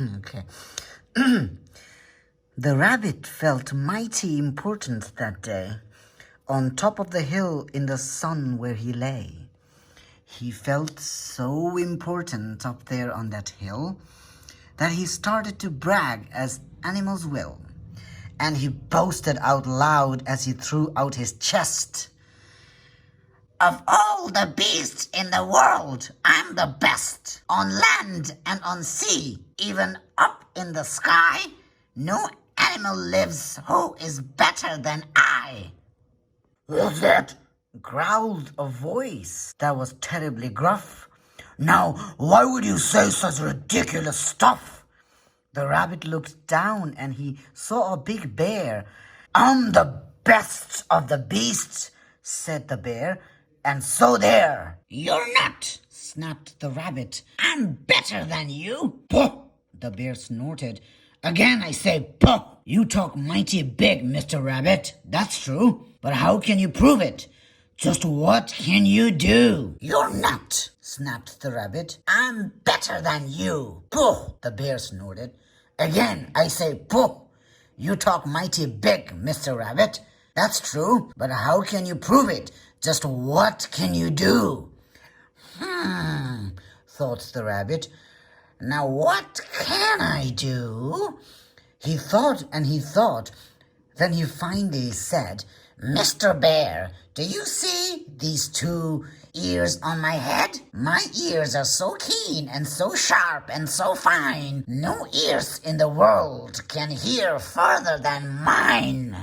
Okay. The rabbit felt mighty important that day, on top of the hill in the sun where he lay. He felt so important up there on that hill that he started to brag as animals will. And he boasted out loud as he threw out his chest. Of all the beasts in the world, I'm the best. On land and on sea, even up in the sky, no animal lives who is better than I. What's that? Growled a voice that was terribly gruff. Now, why would you say such ridiculous stuff? The rabbit looked down and he saw a big bear. I'm the best of the beasts, said the bear, and so there. You're not, snapped the rabbit. I'm better than you. Puh, the bear snorted. Again I say puh. You talk mighty big, Mr. Rabbit. That's true. But how can you prove it? Just what can you do? You're not, snapped the rabbit. I'm better than you. Puh, the bear snorted. Again I say puh. You talk mighty big, Mr. Rabbit. That's true. But how can you prove it? Just what can you do? Thought the rabbit. Now what can I do? He thought and he thought. Then he finally said, Mr. Bear, do you see these two ears on my head? My ears are so keen and so sharp and so fine. No ears in the world can hear further than mine.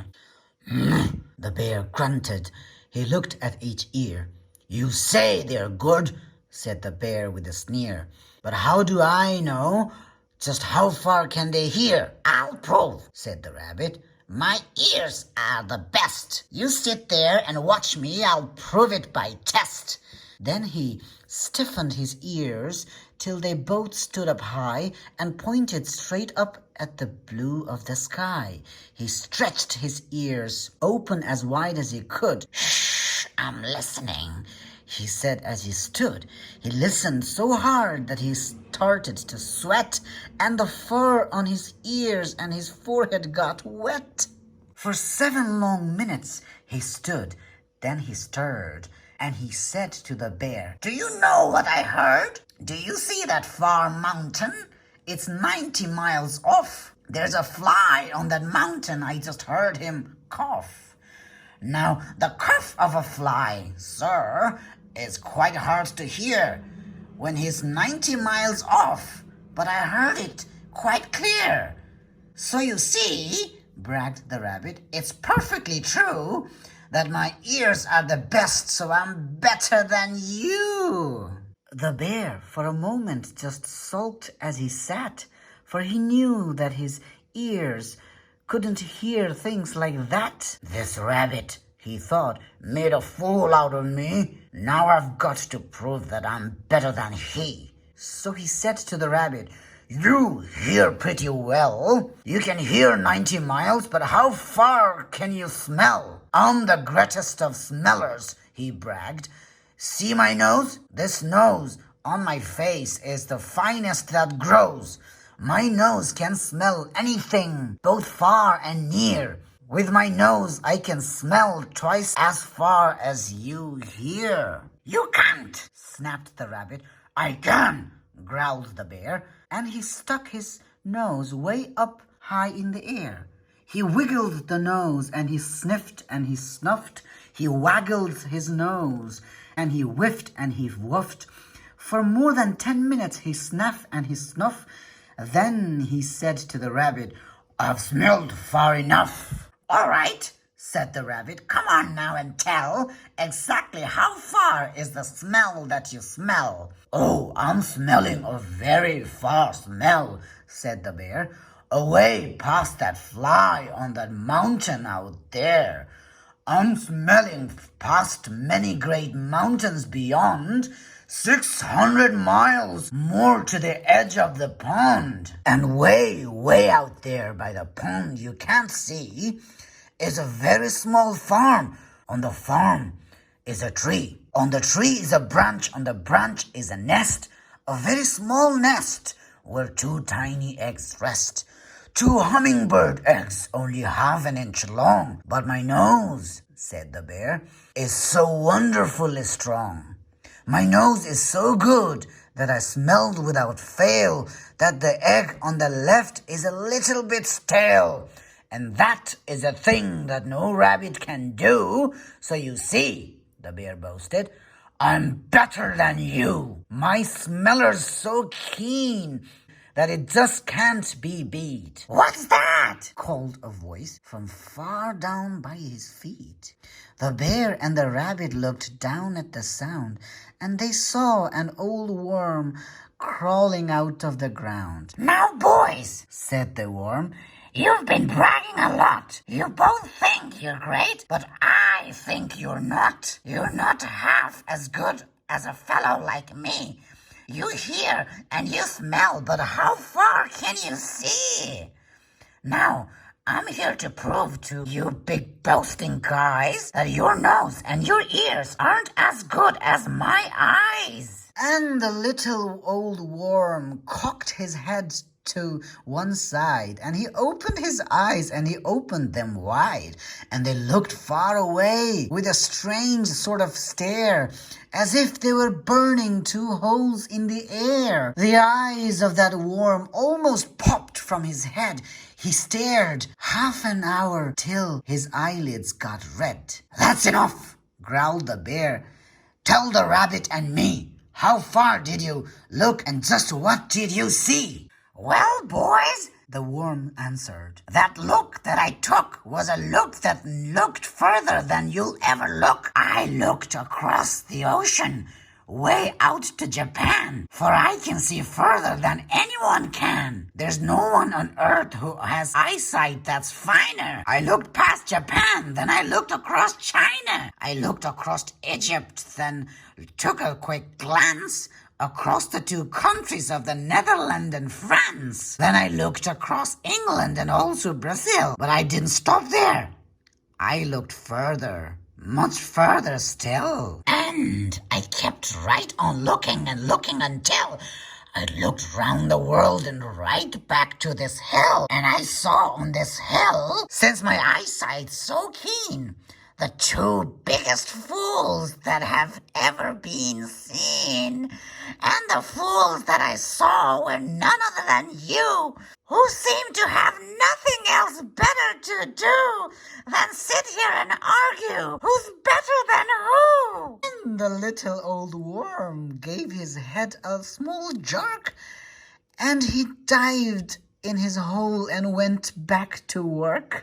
The bear grunted. He looked at each ear. You say they're good, said the bear with a sneer. But how do I know? Just how far can they hear? I'll prove, said the rabbit. My ears are the best. You sit there and watch me. I'll prove it by test. Then he stiffened his ears till they both stood up high and pointed straight up at the blue of the sky. He stretched his ears open as wide as he could. Shh, I'm listening, he said as he stood. He listened so hard that he started to sweat, and the fur on his ears and his forehead got wet. For 7 long minutes he stood. Then he stirred, and he said to the bear, Do you know what I heard? Do you see that far mountain? It's 90 miles off. There's a fly on that mountain. I just heard him cough. Now, the cough of a fly, sir, is quite hard to hear when he's 90 miles off, but I heard it quite clear. So you see, bragged the rabbit, it's perfectly true that my ears are the best, so I'm better than you. The bear for a moment just sulked as he sat, for he knew that his ears couldn't hear things like that. This rabbit, he thought, made a fool out of me. Now I've got to prove that I'm better than he. So he said to the rabbit, You hear pretty well. You can hear 90 miles, but how far can you smell? I'm the greatest of smellers, he bragged. See my nose? This nose on my face is the finest that grows. My nose can smell anything, both far and near. With my nose, I can smell twice as far as you hear. You can't, snapped the rabbit. I can, growled the bear, and he stuck his nose way up high in the air. He wiggled the nose, and he sniffed, and he snuffed. He waggled his nose, and he whiffed, and he woofed. For more than 10 minutes he snuffed and he snuffed. Then he said to the rabbit, I've smelled far enough. All right, said the rabbit. Come on now and tell exactly how far is the smell that you smell. Oh, I'm smelling a very far smell, said the bear. Away past that fly on that mountain out there. I'm smelling past many great mountains beyond, 600 miles more to the edge of the pond. And way, way out there by the pond you can't see is a very small farm. On the farm is a tree. On the tree is a branch. On the branch is a nest, a very small nest where 2 tiny eggs rest. 2 hummingbird eggs only half an inch long. But my nose, said the bear, is so wonderfully strong. My nose is so good that I smelled without fail that the egg on the left is a little bit stale. And that is a thing that no rabbit can do. So you see, the bear boasted, I'm better than you. My smeller's so keen that it just can't be beat. What's that? Called a voice from far down by his feet. The bear and the rabbit looked down at the sound, and they saw an old worm crawling out of the ground. Now, boys, said the worm, you've been bragging a lot. You both think you're great, but I think you're not. You're not half as good as a fellow like me. You hear and you smell, but how far can you see? Now, I'm here to prove to you big boasting guys that your nose and your ears aren't as good as my eyes. And the little old worm cocked his head to one side, and he opened his eyes, and he opened them wide, and they looked far away with a strange sort of stare, as if they were burning 2 holes in the air. The eyes of that worm almost popped from his head. He stared half an hour till his eyelids got red. That's enough, growled the bear. Tell the rabbit and me, how far did you look and just what did you see? Well, boys, the worm answered, that look that I took was a look that looked further than you'll ever look. I looked across the ocean, way out to Japan, for I can see further than anyone can. There's no one on earth who has eyesight that's finer. I looked past Japan, then I looked across China. I looked across Egypt, then took a quick glance across the 2 countries of the Netherlands and France. Then I looked across England and also Brazil. But I didn't stop there. I looked further, much further still. And I kept right on looking and looking until I looked round the world and right back to this hill. And I saw on this hill, since my eyesight's so keen, the 2 biggest fools that have ever been seen. And the fools that I saw were none other than you, who seem to have nothing else better to do than sit here and argue who's better than who. And the little old worm gave his head a small jerk, and he dived in his hole and went back to work.